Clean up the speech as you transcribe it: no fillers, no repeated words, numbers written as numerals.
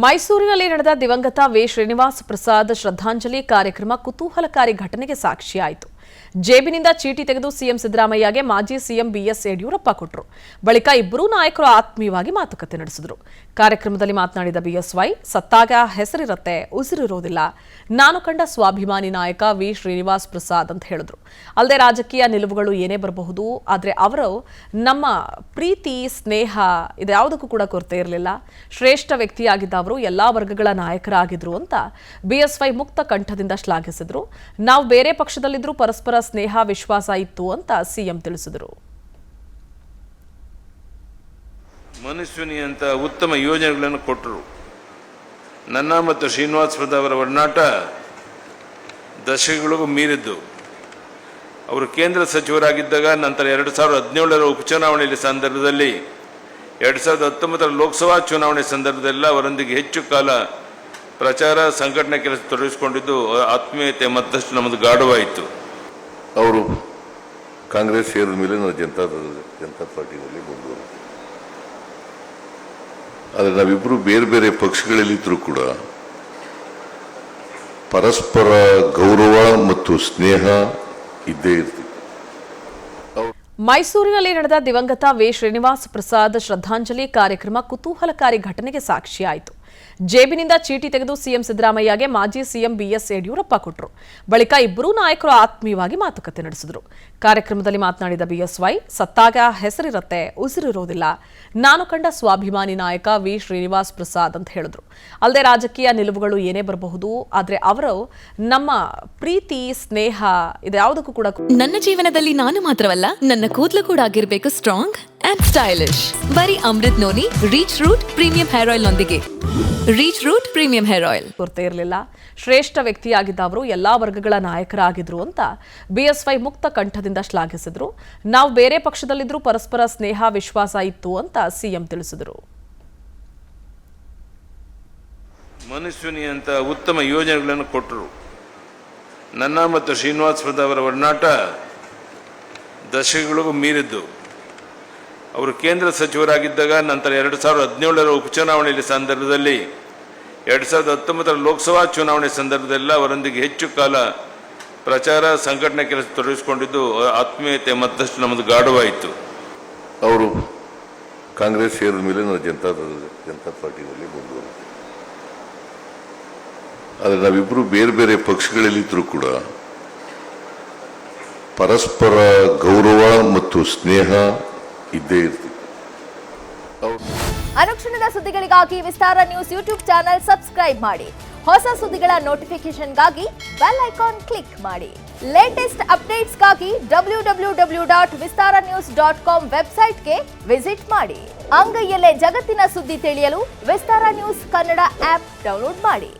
ಮೈಸೂರಿನಲ್ಲಿ ನಡೆದ ದಿವಂಗತ ವಿ ಶ್ರೀನಿವಾಸ್ ಪ್ರಸಾದ್ ಶ್ರದ್ಧಾಂಜಲಿ ಕಾರ್ಯಕ್ರಮ ಕುತೂಹಲಕಾರಿ ಘಟನೆಗೆ ಸಾಕ್ಷಿಯಾಯಿತು. ಜೇಬಿನಿಂದ ಚೀಟಿ ತೆಗೆದು ಸಿಎಂ ಸಿದ್ದರಾಮಯ್ಯಗೆ ಮಾಜಿ ಸಿಎಂ ಬಿಎಸ್ ಯಡಿಯೂರಪ್ಪ ಕೊಟ್ಟರು. ಬಳಿಕ ಇಬ್ಬರೂ ನಾಯಕರು ಆತ್ಮೀಯವಾಗಿ ಮಾತುಕತೆ ನಡೆಸಿದರು. ಕಾರ್ಯಕ್ರಮದಲ್ಲಿ ಮಾತನಾಡಿದ ಬಿಎಸ್ವೈ, ಸತ್ತಾಗ ಹೆಸರಿರುತ್ತೆ, ಉಸಿರಿರೋದಿಲ್ಲ. ನಾನು ಕಂಡ ಸ್ವಾಭಿಮಾನಿ ನಾಯಕ ವಿ ಶ್ರೀನಿವಾಸ್ ಪ್ರಸಾದ್ ಅಂತ ಹೇಳಿದ್ರು. ಅಲ್ಲದೆ ರಾಜಕೀಯ ನಿಲುವುಗಳು ಏನೇ ಬರಬಹುದು, ಆದರೆ ಅವರು ನಮ್ಮ ಪ್ರೀತಿ ಸ್ನೇಹ ಇದ್ಯಾವುದಕ್ಕೂ ಕೂಡ ಕೊರತೆ ಇರಲಿಲ್ಲ. ಶ್ರೇಷ್ಠ ವ್ಯಕ್ತಿಯಾಗಿದ್ದ ಅವರು ಎಲ್ಲಾ ವರ್ಗಗಳ ನಾಯಕರಾಗಿದ್ರು ಅಂತ ಬಿಎಸ್ವೈ ಮುಕ್ತ ಕಂಠದಿಂದ ಶ್ಲಾಘಿಸಿದ್ರು. ನಾವು ಬೇರೆ ಪಕ್ಷದಲ್ಲಿದ್ರೂ ಪರಸ್ಪರ ಸ್ನೇಹ ವಿಶ್ವಾಸ ಇತ್ತು ಅಂತ ಸಿಎಂ ತಿಳಿಸಿದರು. ಮನಸ್ವಿನಿ ಅಂತ ಉತ್ತಮ ಯೋಜನೆಗಳನ್ನು ಕೊಟ್ಟರು. ನನ್ನ ಮತ್ತು ಶ್ರೀನಿವಾಸ್ ಪ್ರಸಾದ್ ಅವರ ಒಡನಾಟ ದಶಕಗಳಿಗೂ ಮೀರಿದ್ದು. ಅವರು ಕೇಂದ್ರ ಸಚಿವರಾಗಿದ್ದಾಗ ನಂತರ 2017ರ ಉಪಚುನಾವಣೆಯ ಸಂದರ್ಭದಲ್ಲಿ 2019ರ ಲೋಕಸಭಾ ಚುನಾವಣೆ ಸಂದರ್ಭದಲ್ಲಿ ಅವರೊಂದಿಗೆ ಹೆಚ್ಚು ಕಾಲ ಪ್ರಚಾರ ಸಂಘಟನೆ ಕೆಲಸ ತೊಡಗಿಸಿಕೊಂಡಿದ್ದು ಆತ್ಮೀಯತೆ ಮತ್ತಷ್ಟು ನಮ್ಮದು ಗಾಢವಾಯಿತು. ಅವರು ಕಾಂಗ್ರೆಸ್ ಸೇರಿದ ಮೇಲೆ ನಾವು ಜನತಾ ಪಾರ್ಟಿನಲ್ಲಿ ಮುಂದುವರೆದು, ಆದರೆ ನಾವಿಬ್ಬರು ಬೇರೆ ಬೇರೆ ಪಕ್ಷಗಳಲ್ಲಿದ್ದರೂ ಕೂಡ ಪರಸ್ಪರ ಗೌರವ ಮತ್ತು ಸ್ನೇಹ ಇದ್ದೇ ಇರ್ತೀವಿ. ಮೈಸೂರಿನಲ್ಲಿ ನಡೆದ ದಿವಂಗತ ವಿ ಶ್ರೀನಿವಾಸ್ ಪ್ರಸಾದ್ ಶ್ರದ್ಧಾಂಜಲಿ ಕಾರ್ಯಕ್ರಮ ಕುತೂಹಲಕಾರಿ ಘಟನೆಗೆ ಸಾಕ್ಷಿಯಾಯಿತು. ಜೇಬಿನಿಂದ ಚೀಟಿ ತೆಗೆದು ಸಿಎಂ ಸಿದ್ದರಾಮಯ್ಯಗೆ ಮಾಜಿ ಸಿಎಂ ಬಿಎಸ್ ಯಡಿಯೂರಪ್ಪ ಕೊಟ್ಟರು. ಬಳಿಕ ಇಬ್ಬರೂ ನಾಯಕರು ಆತ್ಮೀಯವಾಗಿ ಮಾತುಕತೆ ನಡೆಸಿದರು. ಕಾರ್ಯಕ್ರಮದಲ್ಲಿ ಮಾತನಾಡಿದ ಬಿಎಸ್ವೈ, ಸತ್ತಾಗ ಹೆಸರಿರುತ್ತೆ, ಉಸಿರಿರೋದಿಲ್ಲ. ನಾನು ಕಂಡ ಸ್ವಾಭಿಮಾನಿ ನಾಯಕ ವಿ ಶ್ರೀನಿವಾಸ್ ಪ್ರಸಾದ್ ಅಂತ ಹೇಳಿದ್ರು. ಅಲ್ಲದೆ ರಾಜಕೀಯ ನಿಲುವುಗಳು ಏನೇ ಬರಬಹುದು, ಆದರೆ ಅವರು ನಮ್ಮ ಪ್ರೀತಿ ಸ್ನೇಹ ಇದ್ಯಾವುದಕ್ಕೂ ಕೂಡ. ನನ್ನ ಜೀವನದಲ್ಲಿ ನಾನು ಮಾತ್ರವಲ್ಲ, ನನ್ನ ಕೂದಲು ಕೂಡ ಆಗಿರಬೇಕು ಸ್ಟ್ರಾಂಗ್ ಅಂಡ್ ಸ್ಟೈಲಿಶ್. ಬರೀ Amrut noni reach root premium hair oil ನೊಂದಿಗೆ. Reach root premium hair oil ಕೊರತೆ ಇರಲಿಲ್ಲ. ಶ್ರೇಷ್ಠ ವ್ಯಕ್ತಿಯಾಗಿದ್ದ ಅವರು ಎಲ್ಲಾ ವರ್ಗಗಳ ನಾಯಕರಾಗಿದ್ರು ಅಂತ ಬಿಎಸ್ವೈ ಮುಕ್ತ ಕಂಠದಿಂದ ಶ್ಲಾಘಿಸಿದ್ರು. ನಾವು ಬೇರೆ ಪಕ್ಷದಲ್ಲಿದ್ರೂ ಪರಸ್ಪರ ಸ್ನೇಹ ವಿಶ್ವಾಸ ಇತ್ತು ಅಂತ ಸಿಎಂ ತಿಳಿಸಿದರು. ಮನಸ್ವಿನಿ ಅಂತ ಉತ್ತಮ ಯೋಜನೆಗಳನ್ನು ಕೊಟ್ಟರು. ನನ್ನ ಮತ್ತು ಶ್ರೀನಿವಾಸ್ ಪ್ರಸಾದ್ ಅವರ ಒಡನಾಟ ದಶಕಗಳಿಗೂ ಮೀರಿದ್ದು. ಅವರು ಕೇಂದ್ರ ಸಚಿವರಾಗಿದ್ದಾಗ ನಂತರ 2017ರ ಉಪಚುನಾವಣೆಯ ಸಂದರ್ಭದಲ್ಲಿ 2019ರ ಲೋಕಸಭಾ ಚುನಾವಣೆ ಸಂದರ್ಭದಲ್ಲಿ ಅವರೊಂದಿಗೆ ಹೆಚ್ಚು ಕಾಲ ಪ್ರಚಾರ ಸಂಘಟನೆ ಕೆಲಸ ತೊಡಗಿಸಿಕೊಂಡಿದ್ದು ಆತ್ಮೀಯತೆ ಮತ್ತಷ್ಟು ನಮ್ಮದು ಗಾಢವಾಯಿತು. ಅವರು ಕಾಂಗ್ರೆಸ್ ಸೇರಿದ ಮೇಲೆ ನಾವು ಜನತಾ ಪಾರ್ಟಿನಲ್ಲಿ ಮುಂದುವರೆದು, ಆದರೆ ನಾವಿಬ್ಬರು ಬೇರೆ ಬೇರೆ ಪಕ್ಷಗಳಲ್ಲಿದ್ದರೂ ಕೂಡ ಪರಸ್ಪರ ಗೌರವ ಮತ್ತು ಸ್ನೇಹ ಇದ್ದೇ ಇರ್ತೀವಿ. ಅನುಕ್ಷಣದ ಸುದ್ದಿಗಳಿಗಾಗಿ ವಿಸ್ತಾರ ನ್ಯೂಸ್ ಯೂಟ್ಯೂಬ್ ಚಾನೆಲ್ ಸಬ್ಸ್ಕ್ರೈಬ್ ಮಾಡಿ. ಹೊಸ ಸುದ್ದಿಗಳ ನೋಟಿಫಿಕೇಶನ್ಗಾಗಿ ಬೆಲ್ ಐಕಾನ್ ಕ್ಲಿಕ್ ಮಾಡಿ. ಲೇಟೆಸ್ಟ್ ಅಪ್ಡೇಟ್ಸ್ಗಾಗಿ www.vistaranews.com ವೆಬ್ಸೈಟ್ಗೆ ವಿಸಿಟ್ ಮಾಡಿ. ಅಂಗೈಯಲ್ಲೇ ಜಗತ್ತಿನ ಸುದ್ದಿ ತಿಳಿಯಲು ವಿಸ್ತಾರ ನ್ಯೂಸ್ ಕನ್ನಡ ಆಪ್ ಡೌನ್ಲೋಡ್ ಮಾಡಿ.